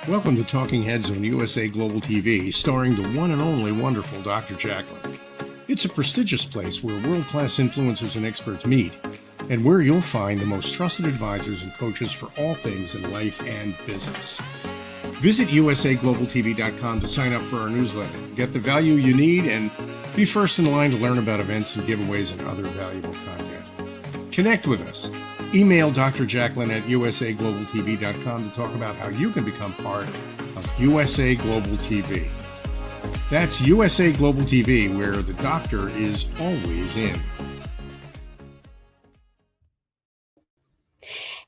Welcome to Talking Heads on USA Global TV, starring the one and only wonderful Dr. JACALYN. It's a prestigious place where world-class influencers and experts meet, and where you'll find the most trusted advisors and coaches for all things in life and business. Visit usaglobaltv.com to sign up for our newsletter, get the value you need, and be first in line to learn about events and giveaways and other valuable content. Connect with us. Email Dr. JACALYN at usaglobaltv.com to talk about how you can become part of USA Global TV. That's USA Global TV, where the doctor is always in.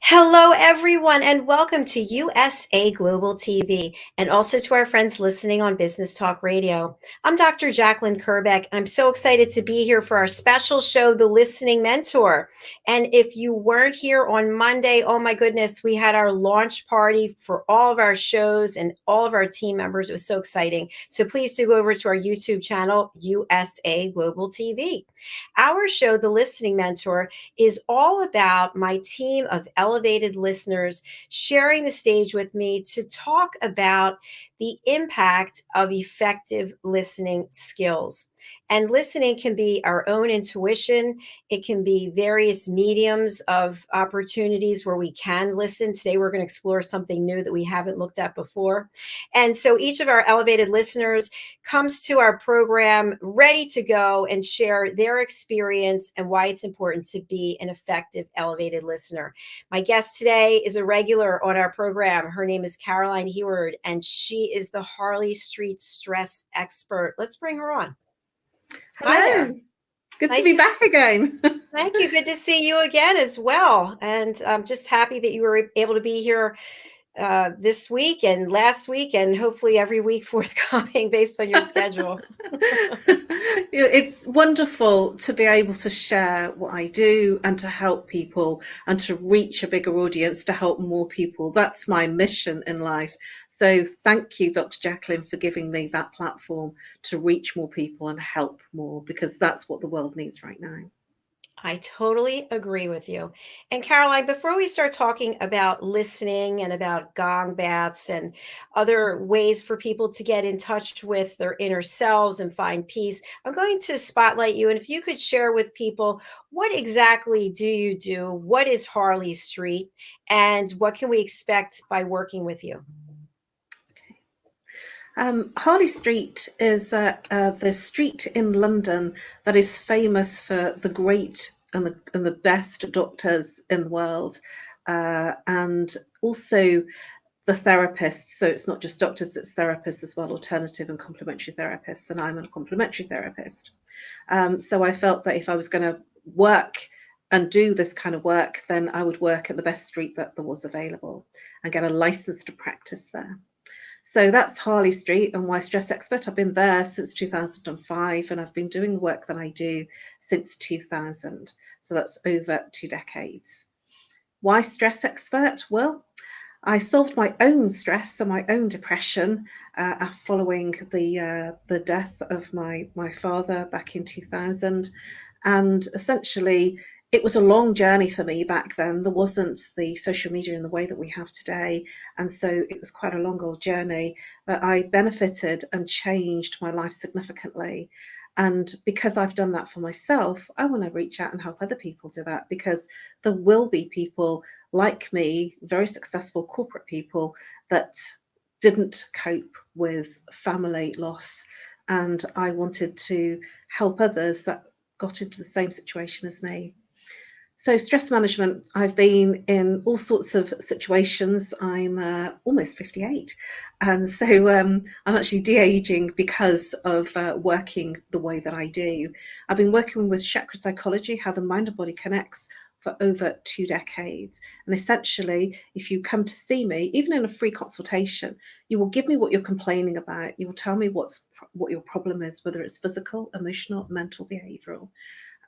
Hello, everyone, and welcome to USA Global TV, and also to our friends listening on Business Talk Radio. I'm Dr. JACALYN KERBECK, and I'm so excited to be here for our special show, The Listening Mentor. And if you weren't here on Monday, oh my goodness, we had our launch party for all of our shows and all of our team members. It was so exciting. So please do go over to our YouTube channel, USA Global TV. Our show, The Listening Mentor, is all about my team of elevated listeners sharing the stage with me to talk about the impact of effective listening skills. And listening can be our own intuition. It can be various mediums of opportunities where we can listen. Today, we're going to explore something new that we haven't looked at before. And so each of our elevated listeners comes to our program ready to go and share their experience and why it's important to be an effective elevated listener. My guest today is a regular on our program. Her name is Caroline HEWARD, and she is the Harley Street stress expert. Let's bring her on. Hello. Hi there. Good to be back again. Thank you. Good to see you again as well. And I'm just happy that you were able to be here this week and last week, and hopefully every week forthcoming based on your schedule. It's wonderful to be able to share what I do and to help people and to reach a bigger audience, to help more people. That's my mission in life. So thank you, Dr. JACALYN, for giving me that platform to reach more people and help more, because that's what the world needs right now. I totally agree with you. And Caroline, before we start talking about listening and about gong baths and other ways for people to get in touch with their inner selves and find peace, I'm going to spotlight you. And if you could share with people, what exactly do you do? What is Harley Street? And what can we expect by working with you? Harley Street is the street in London that is famous for the great and the best doctors in the world, and also the therapists. So it's not just doctors, it's therapists as well, alternative and complementary therapists, and I'm a complementary therapist. So I felt that if I was going to work and do this kind of work, then I would work at the best street that there was available and get a license to practice there. So that's Harley Street and why Stress Expert. I've been there since 2005, and I've been doing the work that I do since 2000. So that's over 2 decades. Why Stress Expert? Well, I solved my own stress and my own depression following the death of my father back in 2000. And essentially, it was a long journey for me back then. There wasn't the social media in the way that we have today. And so it was quite a long old journey, but I benefited and changed my life significantly. And because I've done that for myself, I want to reach out and help other people do that, because there will be people like me, very successful corporate people, that didn't cope with family loss. And I wanted to help others that got into the same situation as me. So stress management, I've been in all sorts of situations. I'm almost 58. And so I'm actually de-aging because of working the way that I do. I've been working with chakra psychology, how the mind and body connects, for over 2 decades. And essentially, if you come to see me, even in a free consultation, you will give me what you're complaining about. You will tell me what your problem is, whether it's physical, emotional, mental, behavioral.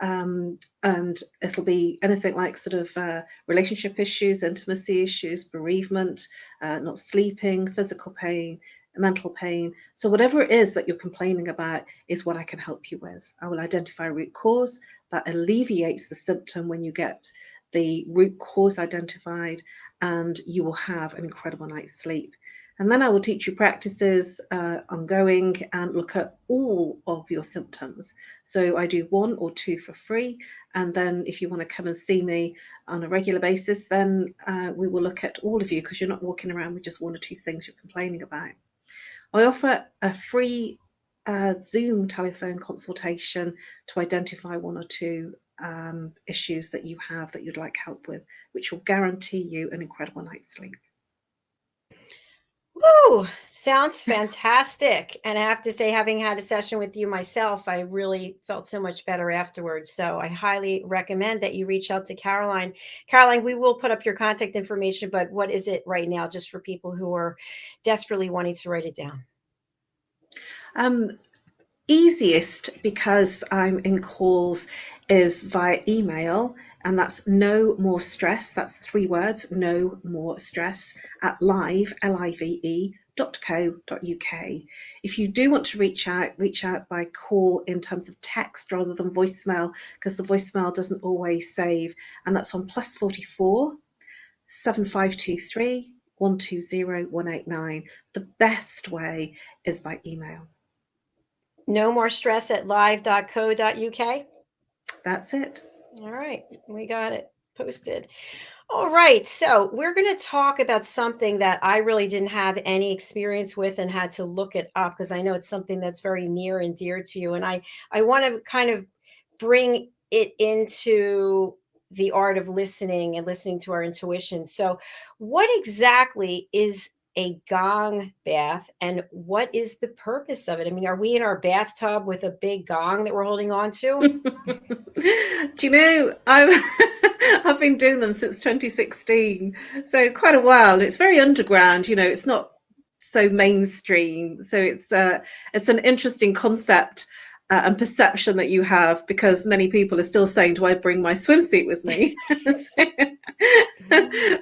And it'll be anything like sort of relationship issues, intimacy issues, bereavement, not sleeping, physical pain, mental pain. So whatever it is that you're complaining about is what I can help you with. I will identify a root cause that alleviates the symptom when you get the root cause identified, and you will have an incredible night's sleep. And then I will teach you practices ongoing and look at all of your symptoms. So I do 1 or 2 for free. And then if you want to come and see me on a regular basis, then we will look at all of you, because you're not walking around with just 1 or 2 things you're complaining about. I offer a free Zoom telephone consultation to identify 1 or 2 issues that you have that you'd like help with, which will guarantee you an incredible night's sleep. Woo! Sounds fantastic. And I have to say, having had a session with you myself, I really felt so much better afterwards. So I highly recommend that you reach out to Caroline. Caroline, we will put up your contact information, but what is it right now, just for people who are desperately wanting to write it down? Easiest, because I'm in calls, is via email, and that's no more stress. That's 3 words, no more stress, at live, live.co.uk. If you do want to reach out by call in terms of text rather than voicemail, because the voicemail doesn't always save, and that's on +44 7523 120 189. The best way is by email. No more stress at live.co.uk. That's it. All right, we got it posted. All right, so we're going to talk about something that I really didn't have any experience with and had to look it up, because I know it's something that's very near and dear to you. And I want to kind of bring it into the art of listening and listening to our intuition. So, what exactly is a gong bath, and what is the purpose of it? I mean, are we in our bathtub with a big gong that we're holding on to? Do you know, I've been doing them since 2016, so quite a while. It's very underground, it's not so mainstream. So it's an interesting concept and perception that you have, because many people are still saying, "Do I bring my swimsuit with me?"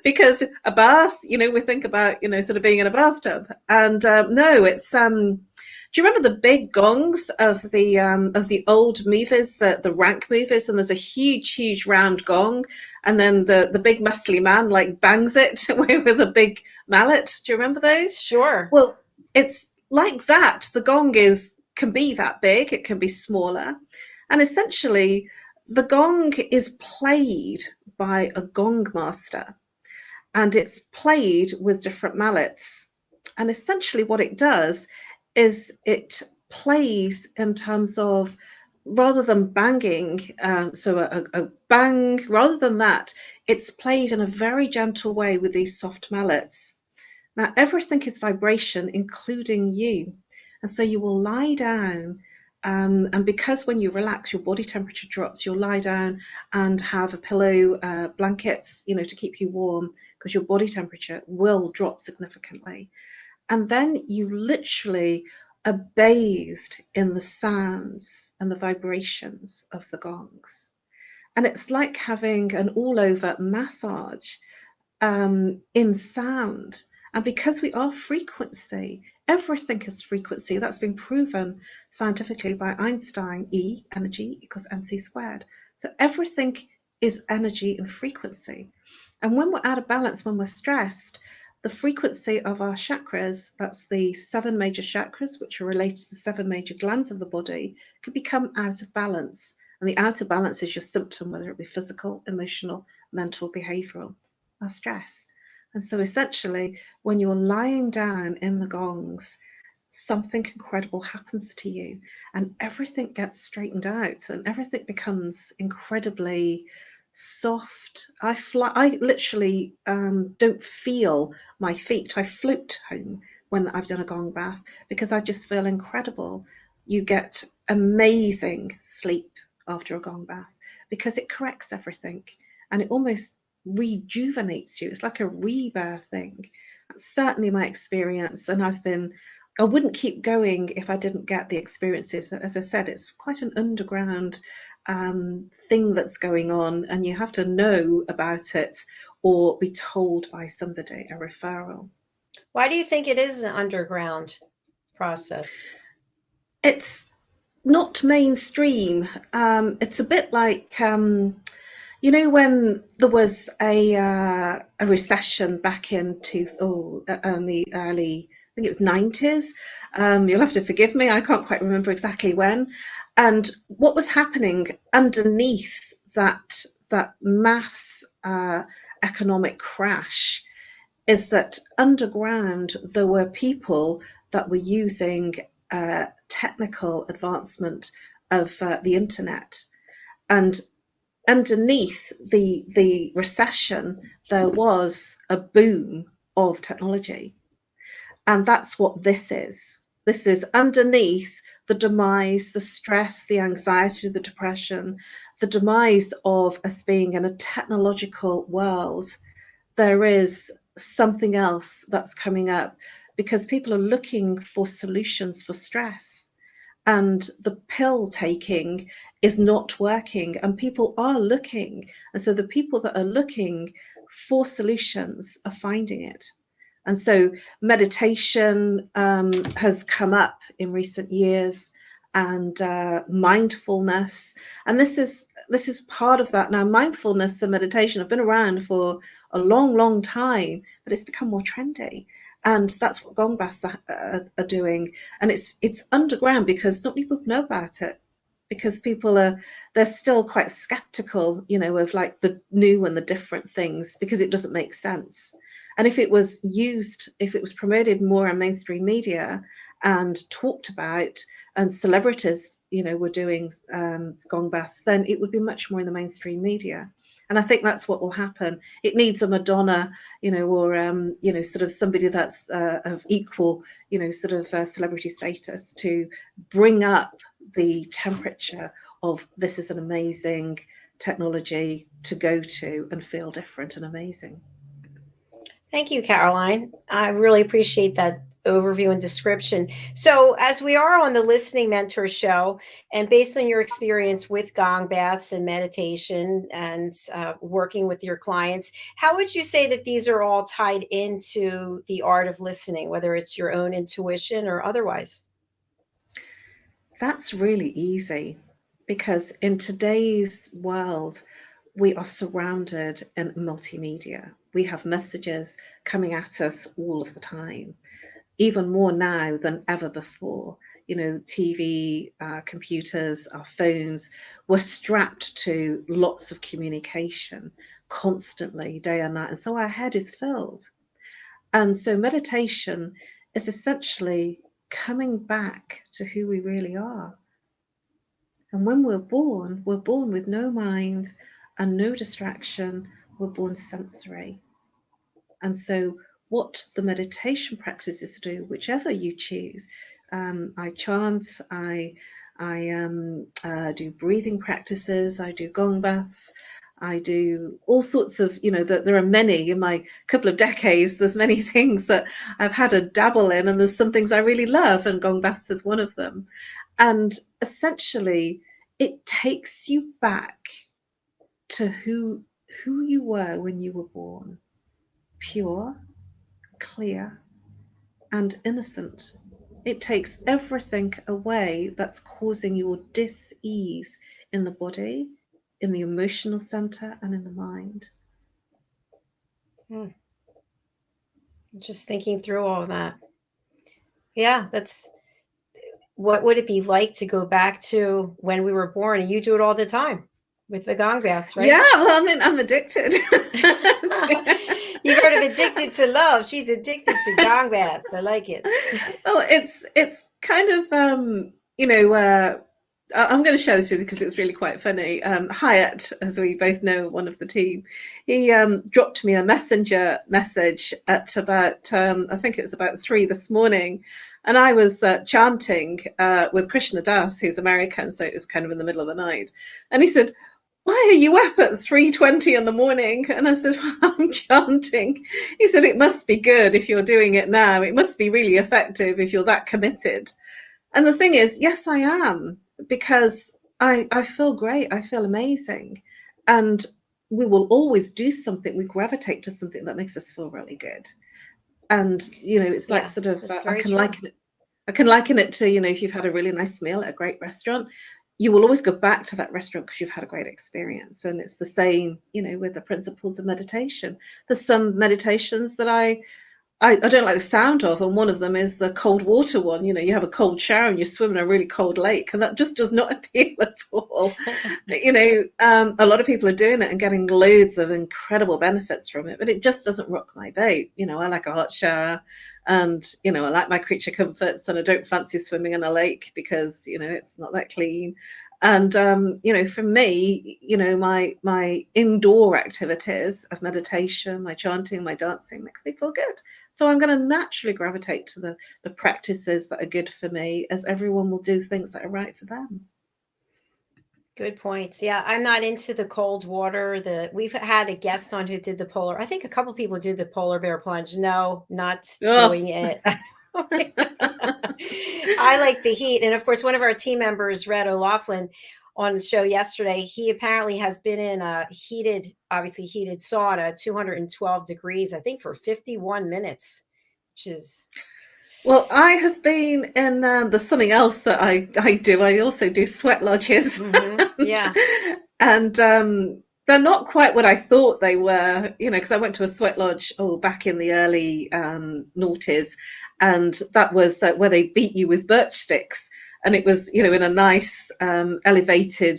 Because a bath, we think about sort of being in a bathtub, and no, it's do you remember the big gongs of the old movies, the rank movies? And there's a huge round gong, and then the big muscly man like bangs it with a big mallet. Do you remember those? Sure. Well, it's like that. The gong can be that big, it can be smaller, and essentially the gong is played by a gong master, and it's played with different mallets. And essentially what it does is it plays in terms of, rather than banging, so a bang, rather than that, it's played in a very gentle way with these soft mallets. Now, everything is vibration, including you. And so you will lie down, and because when you relax, your body temperature drops, you'll lie down and have a pillow, blankets, to keep you warm, because your body temperature will drop significantly. And then you literally are bathed in the sounds and the vibrations of the gongs. And it's like having an all-over massage in sound. And because we are frequency, everything is frequency. That's been proven scientifically by Einstein. E, energy, equals mc squared. So everything is energy and frequency. And when we're out of balance, when we're stressed, the frequency of our chakras, that's the 7 major chakras, which are related to the 7 major glands of the body, can become out of balance. And the out of balance is your symptom, whether it be physical, emotional, mental, behavioral, or stress. And so essentially, when you're lying down in the gongs, something incredible happens to you, and everything gets straightened out, and everything becomes incredibly soft. I literally don't feel my feet. I float home when I've done a gong bath, because I just feel incredible. You get amazing sleep after a gong bath, because it corrects everything, and it almost rejuvenates you. It's like a rebirth thing. That's certainly my experience, and I wouldn't keep going if I didn't get the experiences. But as I said, it's quite an underground thing that's going on, and you have to know about it or be told by somebody, a referral. Why do you think it is an underground process? It's not mainstream. It's a bit like You know, when there was a recession back in the early, I think it was 90s. You'll have to forgive me, I can't quite remember exactly when. And what was happening underneath that mass economic crash is that underground there were people that were using technical advancement of the internet. And underneath the recession, there was a boom of technology. And that's what this is. This is underneath the demise, the stress, the anxiety, the depression, the demise of us being in a technological world. There is something else that's coming up because people are looking for solutions for stress, and the pill taking is not working, and people are looking, and so the people that are looking for solutions are finding it. And so meditation has come up in recent years, and mindfulness, and this is part of that. Now, mindfulness and meditation have been around for a long time, but it's become more trendy, and that's what gong baths are doing. And it's underground because not many people know about it, because they're still quite skeptical, of like the new and the different things, because it doesn't make sense. And if it was promoted more in mainstream media and talked about, and celebrities, were doing gong baths, then it would be much more in the mainstream media. And I think that's what will happen. It needs a Madonna, or sort of somebody that's of equal, sort of celebrity status, to bring up the temperature of this is an amazing technology to go to and feel different and amazing. Thank you, Caroline. I really appreciate that overview and description. So, as we are on the Listening Mentor Show, and based on your experience with gong baths and meditation and working with your clients, how would you say that these are all tied into the art of listening, whether it's your own intuition or otherwise? That's really easy, because in today's world, we are surrounded in multimedia. We have messages coming at us all of the time, even more now than ever before. TV, computers, our phones, we're strapped to lots of communication constantly, day and night. And so our head is filled. And so meditation is essentially coming back to who we really are. And when we're born with no mind and no distraction. We're born sensory. And so what the meditation practices do, whichever you choose, I chant, I do breathing practices, I do gong baths, I do all sorts of, there are many in my couple of decades. There's many things that I've had a dabble in, and there's some things I really love, and gong baths is one of them. And essentially, it takes you back to who you were when you were born, pure, clear, and innocent. It takes everything away that's causing your dis-ease in the body, in the emotional center, and in the mind. Just thinking through all of that. Yeah, that's what would it be like to go back to when we were born? And you do it all the time with the gong baths, right? Yeah, well, I mean, I'm addicted. You've heard of addicted to love. She's addicted to gong baths. I like it. Well, it's kind of I'm going to share this with you because it's really quite funny. Hyatt, as we both know, one of the team, he dropped me a messenger message at about I think it was about 3 this morning, and I was chanting with Krishna Das, who's American, so it was kind of in the middle of the night, and he said, "Why are you up at 3:20 in the morning?" And I said, "Well, I'm chanting." He said, "It must be good if you're doing it now. It must be really effective if you're that committed." And the thing is, yes, I am, because I feel great. I feel amazing. And we will always do something. We gravitate to something that makes us feel really good. And, it's like sort of, I can liken it to, if you've had a really nice meal at a great restaurant, you will always go back to that restaurant because you've had a great experience. And it's the same, with the principles of meditation. There's some meditations that I don't like the sound of, and one of them is the cold water one. You have a cold shower and you swim in a really cold lake, and that just does not appeal at all. A lot of people are doing it and getting loads of incredible benefits from it, but it just doesn't rock my boat. I like a hot shower, and I like my creature comforts, and I don't fancy swimming in a lake because it's not that clean. And for me, my indoor activities of meditation, my chanting, my dancing makes me feel good. So I'm going to naturally gravitate to the practices that are good for me, as everyone will do things that are right for them. Good points. Yeah, I'm not into the cold water. We've had a guest on who did the polar. I think a couple people did the polar bear plunge. No, not doing it. I like the heat. And of course, one of our team members, Red O'Loughlin, on the show yesterday, he apparently has been in a heated sauna, 212 degrees, I think for 51 minutes, which is... Well, I have been in, there's something else that I do. I also do sweat lodges. Mm-hmm. Yeah. And they're not quite what I thought they were, because I went to a sweat lodge back in the early noughties, and that was where they beat you with birch sticks. And it was, in a nice elevated,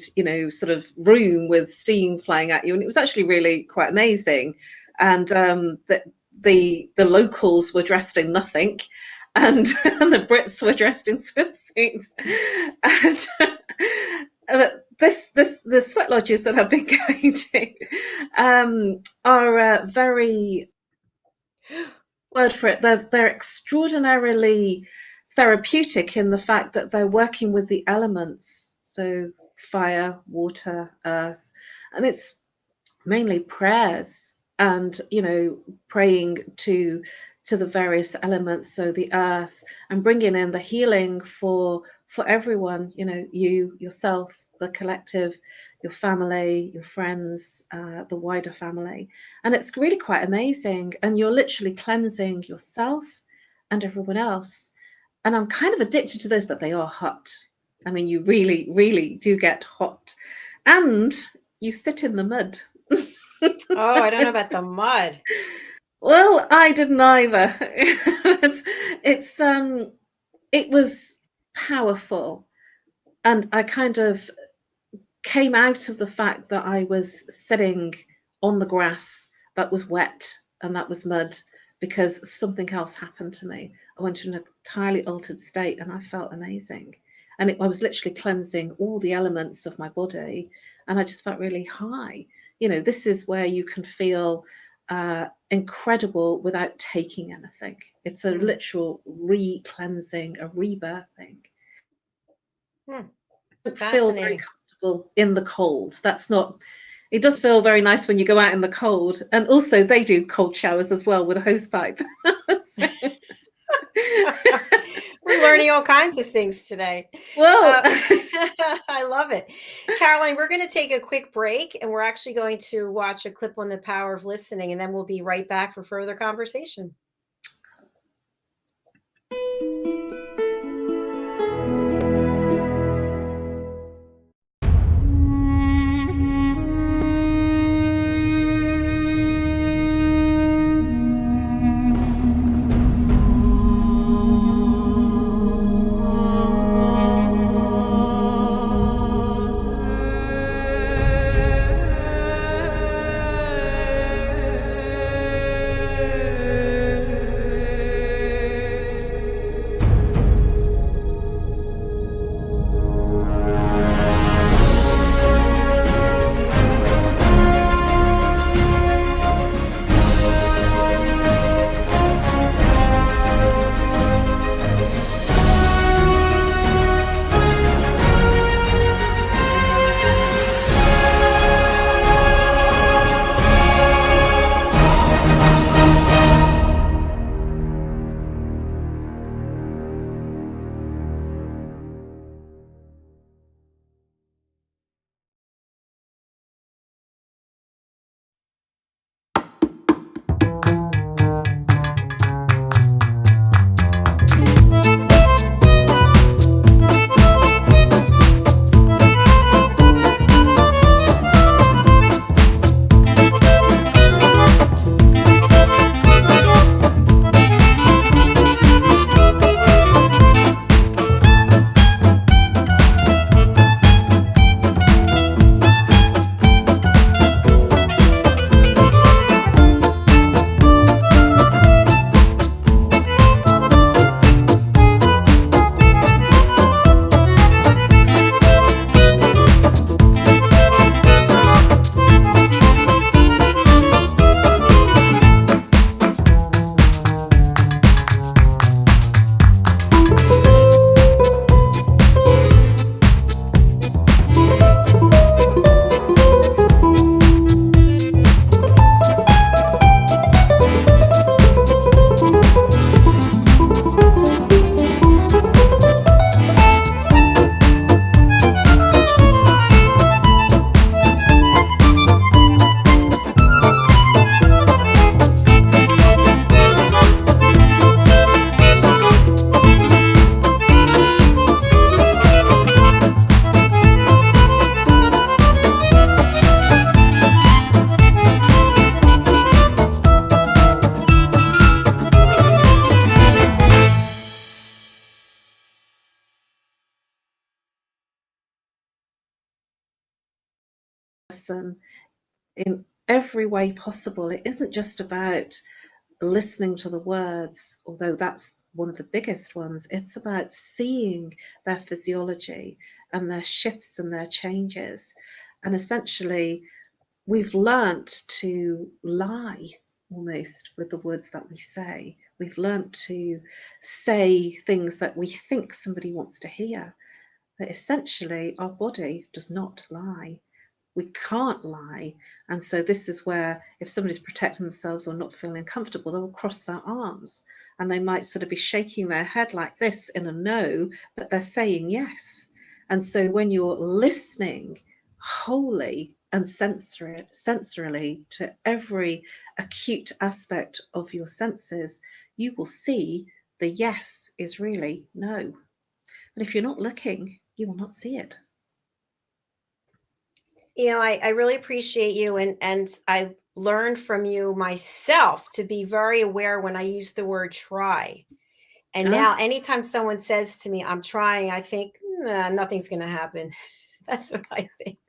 sort of room with steam flying at you. And it was actually really quite amazing. And the locals were dressed in nothing. And the Brits were dressed in swimsuits. And the sweat lodges that I've been going to are very, word for it, they're extraordinarily therapeutic in the fact that they're working with the elements. So fire, water, earth, and it's mainly prayers and, praying to the various elements, so the earth, and bringing in the healing for everyone, you, yourself, the collective, your family, your friends, the wider family. And it's really quite amazing. And you're literally cleansing yourself and everyone else. And I'm kind of addicted to those, but they are hot. I mean, you really, really do get hot. And you sit in the mud. Oh, I don't know about the mud. Well, I didn't either. It was powerful. And I kind of came out of the fact that I was sitting on the grass that was wet and that was mud, because something else happened to me. I went to an entirely altered state and I felt amazing. And I was literally cleansing all the elements of my body, and I just felt really high. This is where you can feel incredible without taking anything. It's a literal re-cleansing, a rebirthing. Don't feel very comfortable in the cold. It does feel very nice when you go out in the cold. And also they do cold showers as well with a hose pipe. We're learning all kinds of things today. Well, I love it. Caroline, we're going to take a quick break, and we're actually going to watch a clip on the power of listening, and then we'll be right back for further conversation. person in every way possible. It isn't just about listening to the words, although that's one of the biggest ones. It's about seeing their physiology and their shifts and their changes. And essentially, we've learnt to lie almost with the words that we say. We've learnt to say things that we think somebody wants to hear. But essentially, our body does not lie. We can't lie. And so this is where if somebody's protecting themselves or not feeling comfortable, they will cross their arms and they might sort of be shaking their head like this in a no, but they're saying yes. And so when you're listening wholly and sensorily to every acute aspect of your senses, you will see the yes is really no. But if you're not looking, you will not see it. I really appreciate you, and I learned from you myself to be very aware when I use the word try. And Ah. now anytime someone says to me, I'm trying, I think, nah, nothing's going to happen. That's what I think.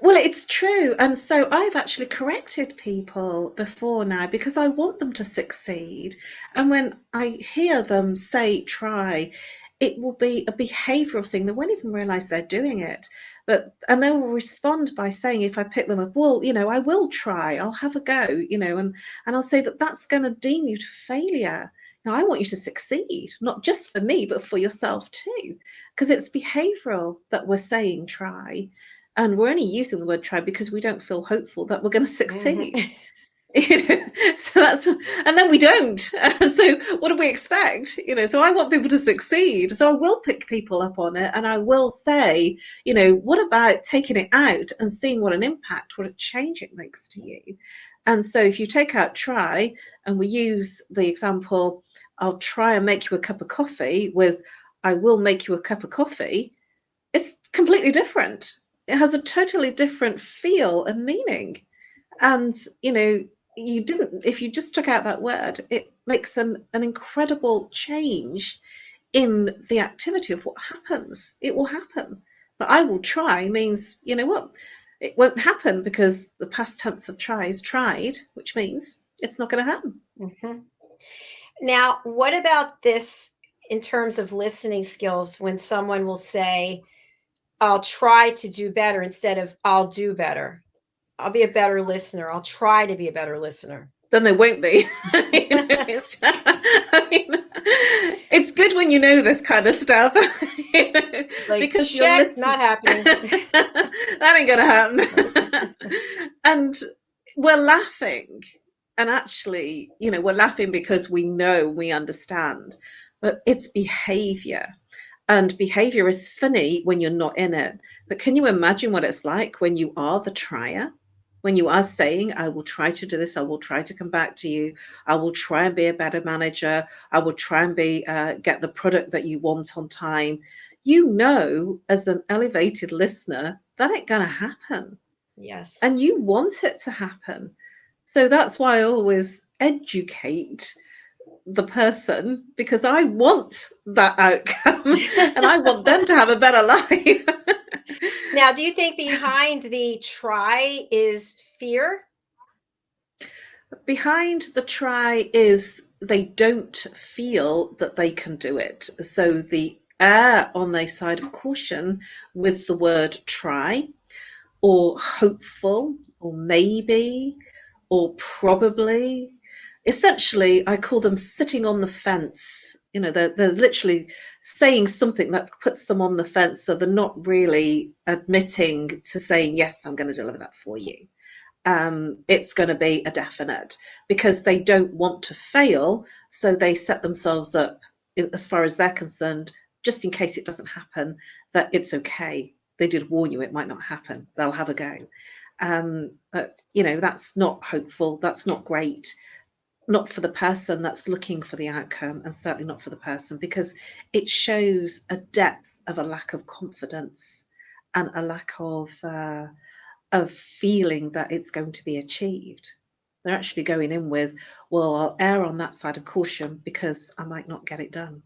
Well, it's true. And so I've actually corrected people before now because I want them to succeed. And when I hear them say try, it will be a behavioral thing. They won't even realize they're doing it. And they will respond by saying, if I pick them up, well, I will try, I'll have a go, and I'll say, but that's going to deem you to failure. I want you to succeed, not just for me, but for yourself too, because it's behavioral that we're saying try. And we're only using the word try because we don't feel hopeful that we're going to succeed. Mhm. So and then we don't. So what do we expect? So I want people to succeed. So I will pick people up on it and I will say, what about taking it out and seeing what an impact, what a change it makes to you? And so if you take out try and we use the example, I'll try and make you a cup of coffee with, I will make you a cup of coffee, it's completely different. It has a totally different feel and meaning. And, if you just took out that word, it makes an incredible change in the activity of what happens. It will happen. But I will try means, what? It won't happen because the past tense of try is tried, which means it's not going to happen. Mm-hmm. Now, what about this in terms of listening skills when someone will say, I'll try to do better instead of I'll do better? I'll be a better listener. I'll try to be a better listener. Then they won't be. It's good when you know this kind of stuff. Like, Because you're check, listening. not happening. That ain't gonna happen. And we're laughing. And actually, we're laughing because we know, we understand. But it's behavior. And behavior is funny when you're not in it. But can you imagine what it's like when you are the trier? When you are saying, I will try to do this, I will try to come back to you, I will try and be a better manager, I will try and get the product that you want on time. As an elevated listener, that ain't going to happen. Yes. And you want it to happen. So that's why I always educate the person, because I want that outcome and I want them to have a better life. Now, do you think behind the try is fear? Behind the try is they don't feel that they can do it. So the err on the side of caution with the word try, or hopeful, or maybe, or probably. Essentially, I call them sitting on the fence. They're literally saying something that puts them on the fence, so they're not really admitting to saying, yes, I'm going to deliver that for you. It's going to be a definite because they don't want to fail. So they set themselves up, as far as they're concerned, just in case it doesn't happen, that it's okay. They did warn you it might not happen. They'll have a go. But, that's not hopeful. That's not great. Not for the person that's looking for the outcome, and certainly not for the person, because it shows a depth of a lack of confidence and a lack of feeling that it's going to be achieved. They're actually going in with, well, I'll err on that side of caution because I might not get it done.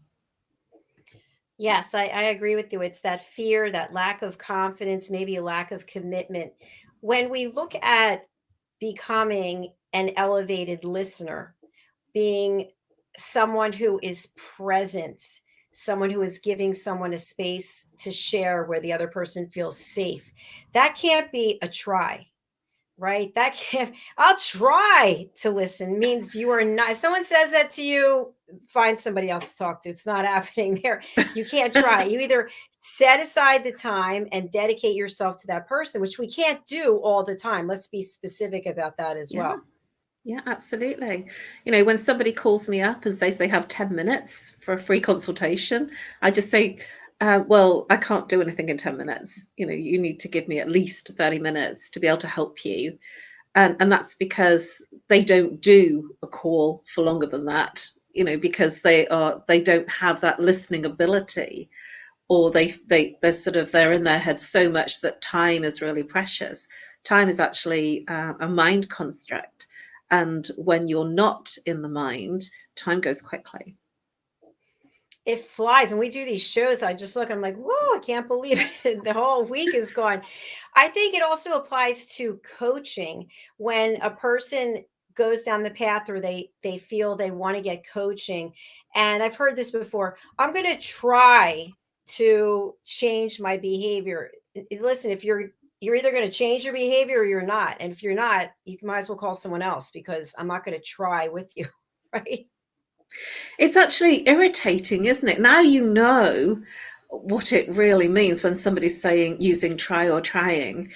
Yes, I agree with you. It's that fear, that lack of confidence, maybe a lack of commitment. when we look at becoming an elevated listener, being someone who is present, someone who is giving someone a space to share where the other person feels safe, that can't be a try. Right? That can't, I'll try to listen means you are not, if someone says that to you, find somebody else to talk to. It's not happening there. You can't try. You either set aside the time and dedicate yourself to that person, which we can't do all the time. Let's be specific about that as Yeah. well. Yeah, absolutely. You know, when somebody calls me up and says they have 10 minutes for a free consultation, I just say, well, I can't do anything in 10 minutes. You know, you need to give me at least 30 minutes to be able to help you. And that's because they don't do a call for longer than that, you know, because they don't have that listening ability, or they're sort of, they're in their head so much that time is really precious. Time is actually a mind construct, and when you're not in the mind, time goes quickly. It flies. When we do these shows, I just look, I'm like, whoa, I can't believe it. The whole week is gone. I think it also applies to coaching. When a person goes down the path, or they feel they want to get coaching. And I've heard this before. I'm going to try to change my behavior. Listen, if you're either going to change your behavior or you're not. And if you're not, you might as well call someone else, because I'm not going to try with you, right? It's actually irritating, isn't it? Now you know what it really means when somebody's saying using try or trying.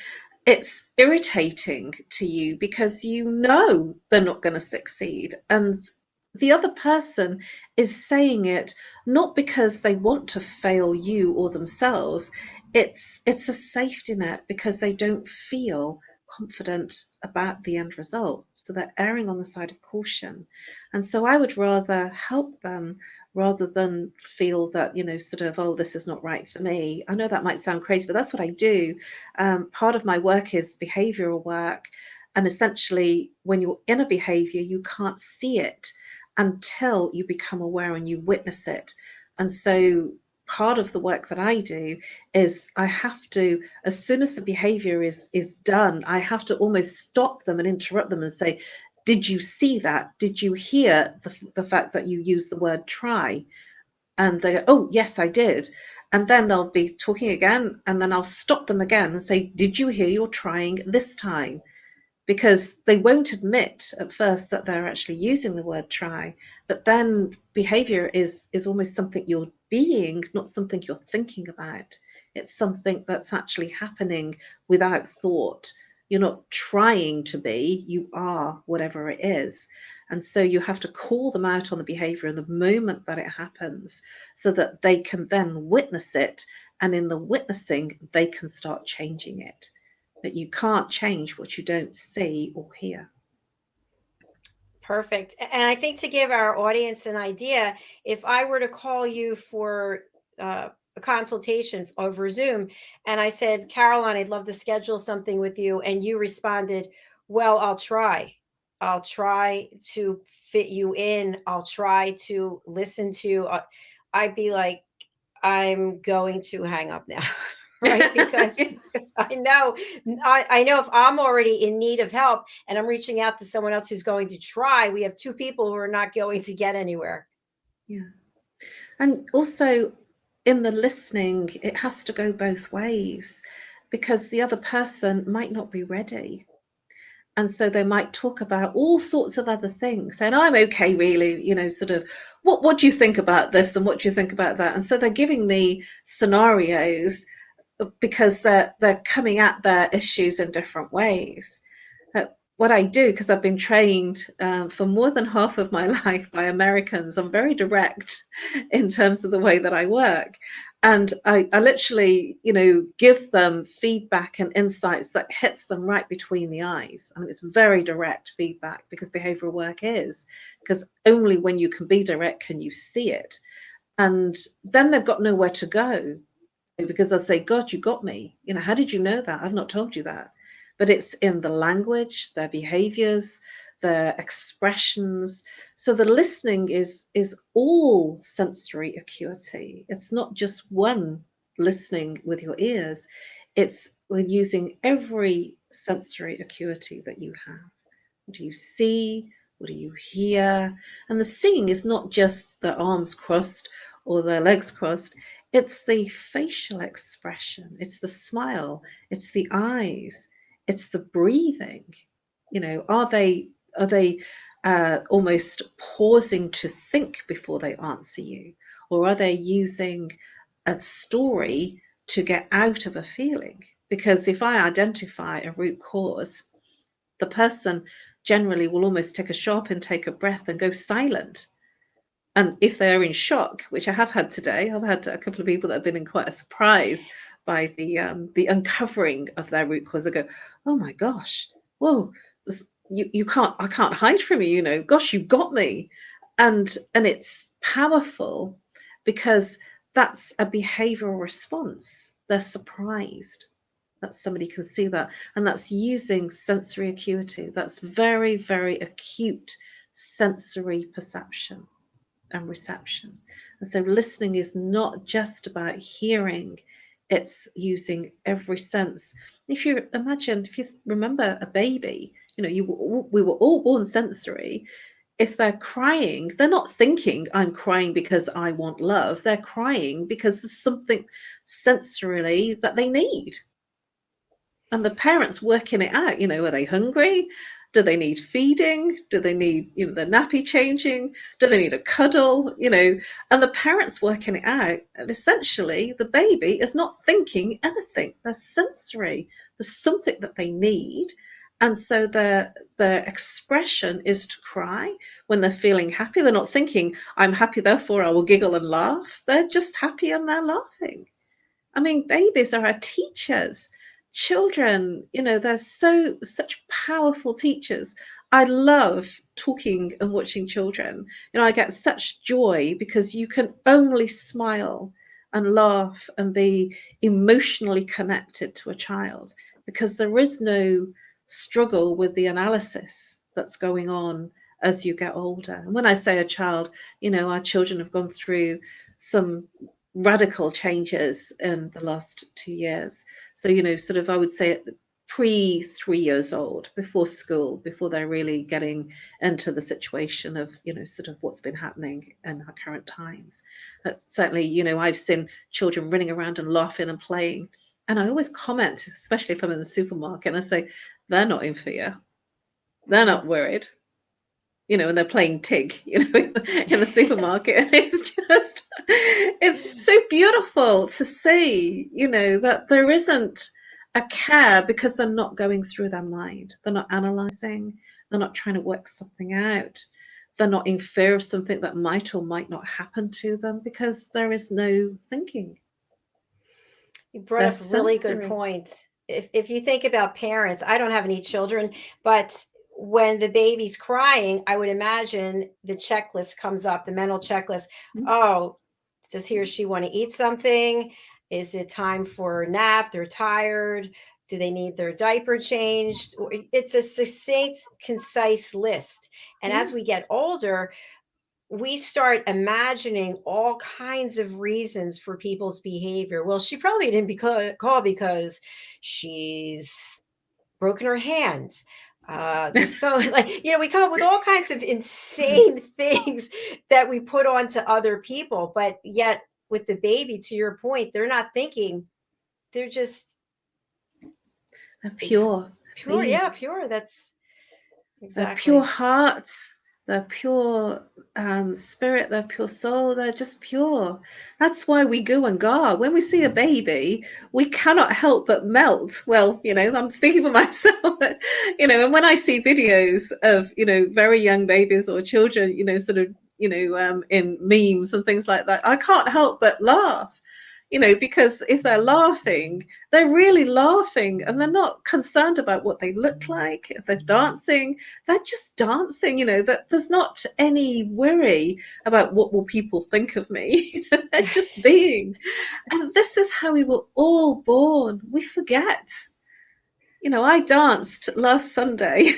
It's irritating to you because you know they're not going to succeed. And the other person is saying it not because they want to fail you or themselves. It's a safety net because they don't feel confident about the end result. So they're erring on the side of caution. And so I would rather help them rather than feel that, you know, sort of, oh, this is not right for me. I know that might sound crazy, but that's what I do. Part of my work is behavioral work. And essentially, when you're in a behavior, you can't see it until you become aware and you witness it. And so part of the work that I do is I have to, as soon as the behavior is done, I have to almost stop them and interrupt them and say, did you see that? Did you hear the fact that you use the word try? And they go, oh, yes, I did. And then they'll be talking again. And then I'll stop them again and say, did you hear you're trying this time? Because they won't admit at first that they're actually using the word try. But then behavior is almost something you're being, not something you're thinking about. It's something that's actually happening without thought. You're not trying to be, you are whatever it is. And so you have to call them out on the behavior in the moment that it happens so that they can then witness it. And in the witnessing, they can start changing it. But you can't change what you don't see or hear. Perfect. And I think, to give our audience an idea, if I were to call you for a consultation over Zoom, and I said, Caroline, I'd love to schedule something with you, and you responded, well, I'll try. I'll try to fit you in. I'll try to listen to. I'd be like, I'm going to hang up now. Right? Because I know if I'm already in need of help and I'm reaching out to someone else who's going to try, we have two people who are not going to get anywhere. Yeah. And also in the listening, it has to go both ways because the other person might not be ready. And so they might talk about all sorts of other things, saying, I'm okay, really, you know, sort of, what do you think about this and what do you think about that? And so they're giving me scenarios because they're coming at their issues in different ways. What I do, because I've been trained for more than half of my life by Americans, I'm very direct in terms of the way that I work. And I literally, you know, give them feedback and insights that hits them right between the eyes. I mean, it's very direct feedback because behavioral work is, because only when you can be direct can you see it. And then they've got nowhere to go because they'll say, God, you got me. You know, how did you know that? I've not told you that. But it's in the language, their behaviors, their expressions. So the listening is all sensory acuity. It's not just one listening with your ears. We're using every sensory acuity that you have. What do you see? What do you hear? And the seeing is not just the arms crossed or the legs crossed. It's the facial expression. It's the smile. It's the eyes. It's the breathing. Are they almost pausing to think before they answer you, or are they using a story to get out of a feeling? Because if I identify a root cause, the person generally will almost take a sharp intake of breath and go silent. And if they're in shock, which I have had today, I've had a couple of people that have been in quite a surprise by the uncovering of their root cause. They go, "Oh my gosh, whoa, you can't, I can't hide from you, gosh, you got me." And it's powerful because that's a behavioral response. They're surprised that somebody can see that, and that's using sensory acuity. That's very, very acute sensory perception and reception. And so listening is not just about hearing, it's using every sense. If you remember a baby, we were all born sensory. If they're crying, they're not thinking, "I'm crying because I want love." They're crying because there's something sensorily that they need. And the parents working it out, are they hungry? Do they need feeding? Do they need, the nappy changing? Do they need a cuddle? And the parents working it out. And essentially, the baby is not thinking anything. They're sensory. There's something that they need. And so their expression is to cry when they're feeling happy. They're not thinking, "I'm happy, therefore I will giggle and laugh." They're just happy and they're laughing. I mean, babies are our teachers. Children, they're such powerful teachers. I love talking and watching children. I get such joy because you can only smile and laugh and be emotionally connected to a child, because there is no struggle with the analysis that's going on as you get older. And when I say a child, our children have gone through some radical changes in the last 2 years. So, sort of, I would say pre 3 years old, before school, before they're really getting into the situation of, sort of what's been happening in our current times. But certainly, I've seen children running around and laughing and playing. And I always comment, especially if I'm in the supermarket, and I say, they're not in fear. They're not worried. And they're playing Tig, in the supermarket. And it's so beautiful to see, that there isn't a care, because they're not going through their mind. They're not analyzing. They're not trying to work something out. They're not in fear of something that might or might not happen to them, because there is no thinking. You brought They're up a really good sensory. point. If you think about parents, I don't have any children, but when the baby's crying, I would imagine the checklist comes up, the mental checklist. Oh, does he or she want to eat something? Is it time for a nap? They're tired. Do they need their diaper changed? It's a succinct, concise list. And as Yeah. we get older, we start imagining all kinds of reasons for people's behavior. Well, she probably didn't call because she's broken her hand. The phone, we come up with all kinds of insane things that we put onto other people. But yet, with the baby, to your point, they're not thinking. They're just Pure. pure. Yeah, pure. That's They're pure exactly. heart, they're pure spirit, they're pure soul, they're just pure. That's why we goo and gar. When we see a baby, we cannot help but melt. Well, I'm speaking for myself, and when I see videos of, very young babies or children, sort of, in memes and things like that, I can't help but laugh. Because if they're laughing, they're really laughing, and they're not concerned about what they look like. If they're dancing, they're just dancing, that there's not any worry about what will people think of me. They're just being. And this is how we were all born. We forget. I danced last Sunday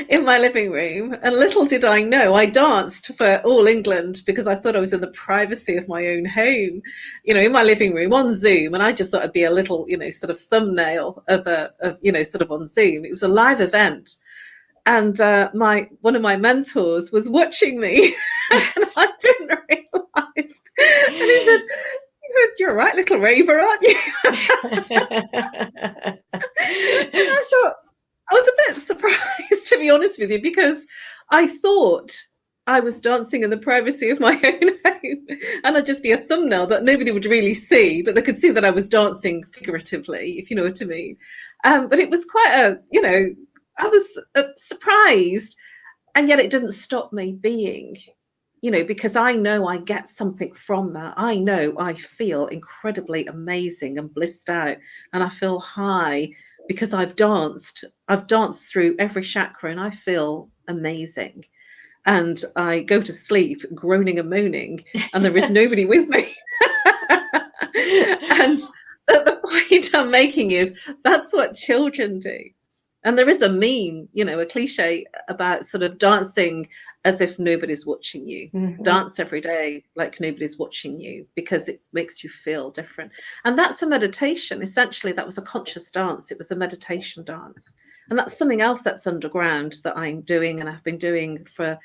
in my living room. And little did I know, I danced for all England because I thought I was in the privacy of my own home, in my living room on Zoom. And I just thought I'd be a little, sort of thumbnail of sort of on Zoom. It was a live event. And one of my mentors was watching me and I didn't realize. And he said, "You're a right little raver, aren't you?" And I thought, I was a bit surprised, to be honest with you, because I thought I was dancing in the privacy of my own home and I'd just be a thumbnail that nobody would really see, but they could see that I was dancing figuratively, if you know what I mean. But it was quite I was surprised, and yet it didn't stop me being, because I know I get something from that. I know I feel incredibly amazing and blissed out, and I feel high because I've danced through every chakra and I feel amazing. And I go to sleep groaning and moaning and there is nobody with me. And the point I'm making is that's what children do. And there is a meme, a cliche about sort of dancing as if nobody's watching you. Mm-hmm. Dance every day like nobody's watching you because it makes you feel different. And that's a meditation. Essentially, that was a conscious dance. It was a meditation dance. And that's something else that's underground that I'm doing and I've been doing for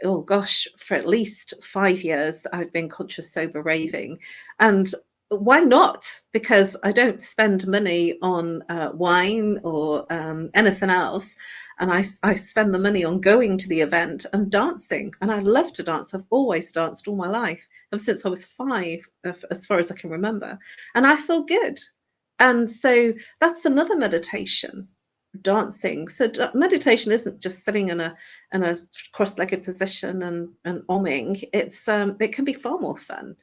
at least 5 years. I've been conscious, sober, raving. And why not? Because I don't spend money on wine or anything else. And I spend the money on going to the event and dancing. And I love to dance. I've always danced all my life, ever since I was 5, as far as I can remember. And I feel good. And so that's another meditation, dancing. So meditation isn't just sitting in a cross-legged position and omming. It can be far more fun.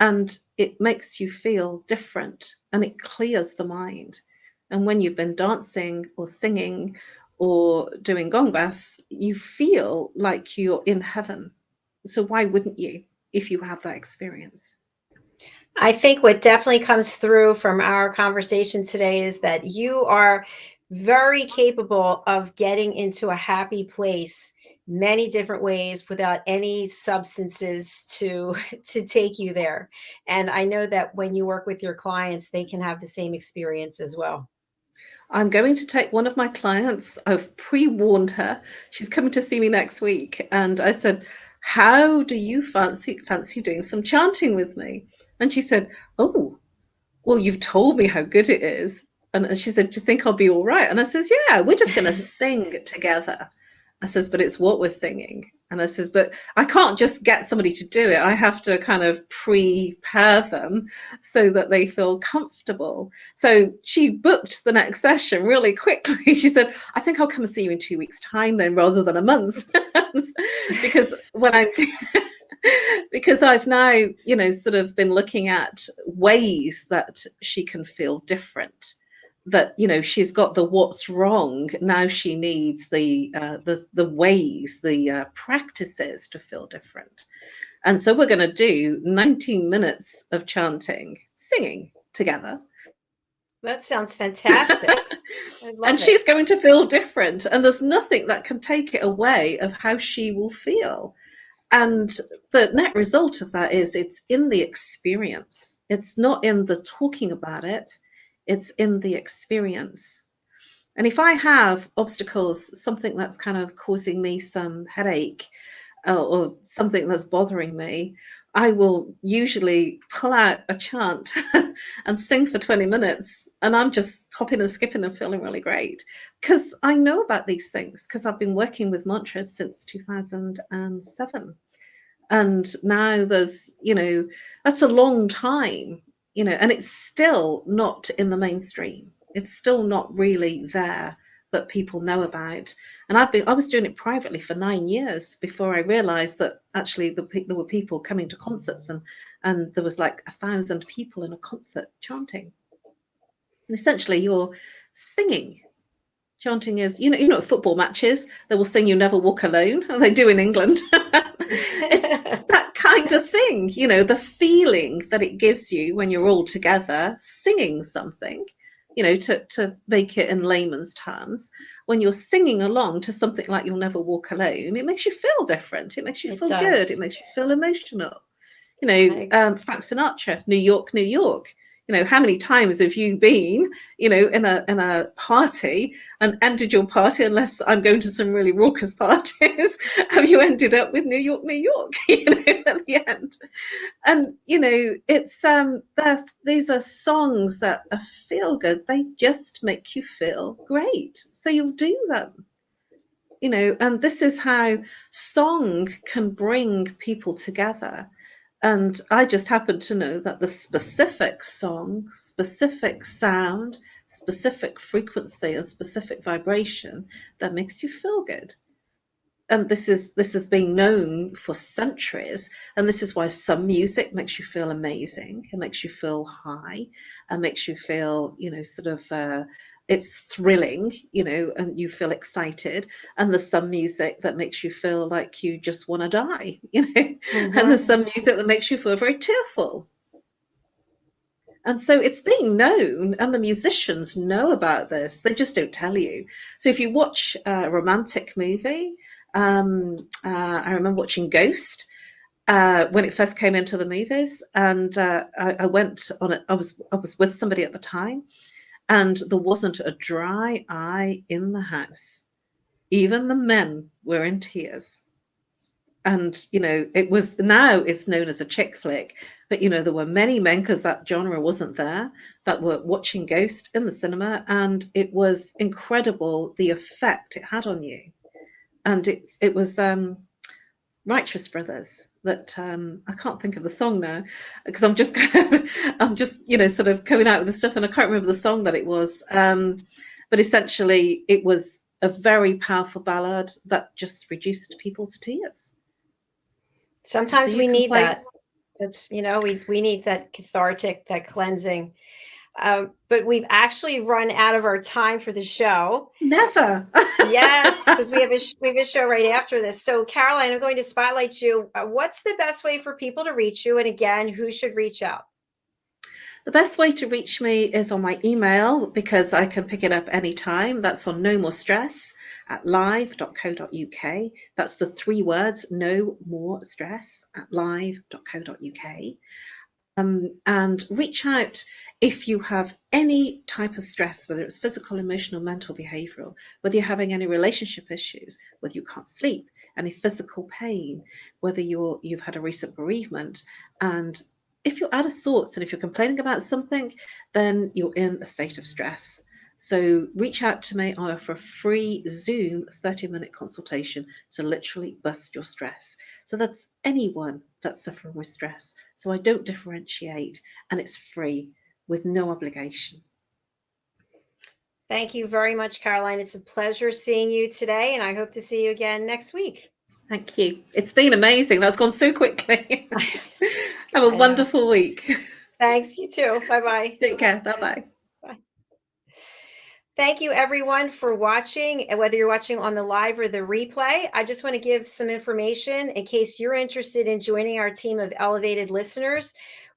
And it makes you feel different and it clears the mind. And when you've been dancing or singing or doing gong bass, you feel like you're in heaven. So why wouldn't you if you have that experience? I think what definitely comes through from our conversation today is that you are very capable of getting into a happy place many different ways without any substances to take you there. And I know that when you work with your clients, they can have the same experience as well. I'm going to take one of my clients. I've pre-warned her. She's coming to see me next week. And I said, "How do you fancy doing some chanting with me?" And she said, "Oh, well, you've told me how good it is." And she said, "Do you think I'll be all right?" And I says, "Yeah, we're just going to sing together." I says, "But it's what we're singing." And I says, "But I can't just get somebody to do it. I have to kind of prepare them so that they feel comfortable." So she booked the next session really quickly. She said, "I think I'll come and see you in 2 weeks' time then, rather than a month." Because because I've now, sort of been looking at ways that she can feel different. That she's got the what's wrong. Now she needs the ways, the practices to feel different. And so we're going to do 19 minutes of chanting, singing together. That sounds fantastic. And she's going to feel different. And there's nothing that can take it away of how she will feel. And the net result of that is it's in the experience. It's not in the talking about it. It's in the experience. And if I have obstacles, something that's kind of causing me some headache or something that's bothering me, I will usually pull out a chant and sing for 20 minutes. And I'm just hopping and skipping and feeling really great because I know about these things because I've been working with mantras since 2007. And now there's, that's a long time. And it's still not in the mainstream. It's still not really there that people know about. And I was doing it privately for 9 years before I realized that actually there were people coming to concerts and there was like 1,000 people in a concert chanting. And essentially you're singing. Chanting is, at football matches, they will sing "You Never Walk Alone," and they do in England. It's that kind of thing, the feeling that it gives you when you're all together singing something to make it in layman's terms, when you're singing along to something like You'll Never Walk Alone, it makes you feel different. It makes you It feel good. It does. makes you feel emotional. I, Frank Sinatra, New York, New York. How many times have you been, in a party and ended your party, unless I'm going to some really raucous parties, have you ended up with New York, New York, at the end? And it's these are songs that are feel good. They just make you feel great, so you'll do them. And this is how song can bring people together. And I just happen to know that the specific song, specific sound, specific frequency, and specific vibration that makes you feel good. And this has been known for centuries. And this is why some music makes you feel amazing. It makes you feel high, and makes you feel, it's thrilling, and you feel excited. And there's some music that makes you feel like you just want to die, and there's some music that makes you feel very tearful. And so it's being known, and the musicians know about this. They just don't tell you. So if you watch a romantic movie, I remember watching Ghost when it first came into the movies, and I went on it. I was with somebody at the time, and there wasn't a dry eye in the house. Even the men were in tears. And now it's known as a chick flick, but there were many men, because that genre wasn't there, that were watching Ghost in the cinema, and it was incredible the effect it had on you. And it was Righteous Brothers that I can't think of the song now, because I'm just sort of coming out with the stuff, and I can't remember the song that it was, but essentially it was a very powerful ballad that just reduced people to tears. Sometimes we need that. That's, we need that cathartic, that cleansing. But we've actually run out of our time for the show. Never. Yes, because we have a show right after this. So, Caroline, I'm going to spotlight you. What's the best way for people to reach you? And again, who should reach out? The best way to reach me is on my email, because I can pick it up anytime. That's on nomorestress@live.co.uk. That's the 3 words, no more stress, @live.co.uk. And reach out if you have any type of stress, whether it's physical, emotional, mental, behavioral, whether you're having any relationship issues, whether you can't sleep, any physical pain, whether you've had a recent bereavement. And if you're out of sorts, and if you're complaining about something, then you're in a state of stress. So reach out to me. I offer a free Zoom 30-minute consultation to literally bust your stress. So that's anyone that's suffering with stress. So I don't differentiate, and it's free with no obligation. Thank you very much, Caroline. It's a pleasure seeing you today, and I hope to see you again next week. Thank you. It's been amazing. That's gone so quickly. Have a wonderful week. Thanks. You too. Bye-bye. Take care. Bye-bye. Bye. Thank you, everyone, for watching, and whether you're watching on the live or the replay. I just want to give some information in case you're interested in joining our team of elevated listeners.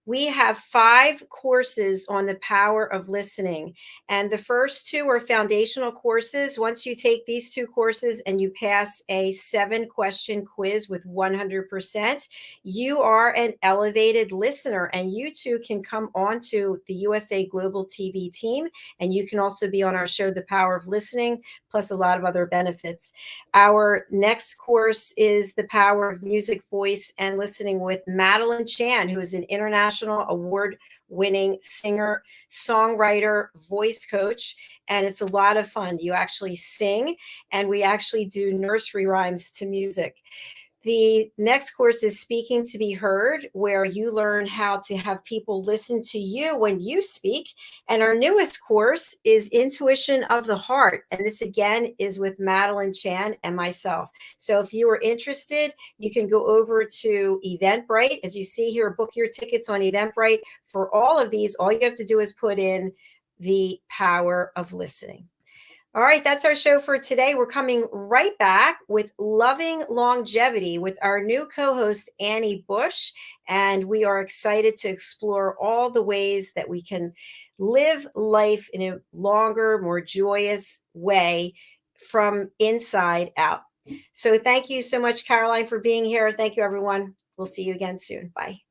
We have 5 courses on the power of listening. And the first 2 are foundational courses. Once you take these 2 courses and you pass a 7-question quiz with 100%, you are an elevated listener, and you too can come onto the USA Global TV team, and you can also be on our show, The Power of Listening, plus a lot of other benefits. Our next course is The Power of Music, Voice, and Listening with Madeline Chan, who is an international award-winning singer, songwriter, voice coach, and it's a lot of fun. You actually sing, and we actually do nursery rhymes to music. The next course is Speaking to be Heard, where you learn how to have people listen to you when you speak. And our newest course is Intuition of the Heart. And this, again, is with Madeline Chan and myself. So if you are interested, you can go over to Eventbrite. As you see here, book your tickets on Eventbrite. For all of these, all you have to do is put in The Power of Listening. All right, that's our show for today. We're coming right back with Loving Longevity with our new co-host, Annie Bush. And we are excited to explore all the ways that we can live life in a longer, more joyous way from inside out. So thank you so much, Caroline, for being here. Thank you, everyone. We'll see you again soon. Bye.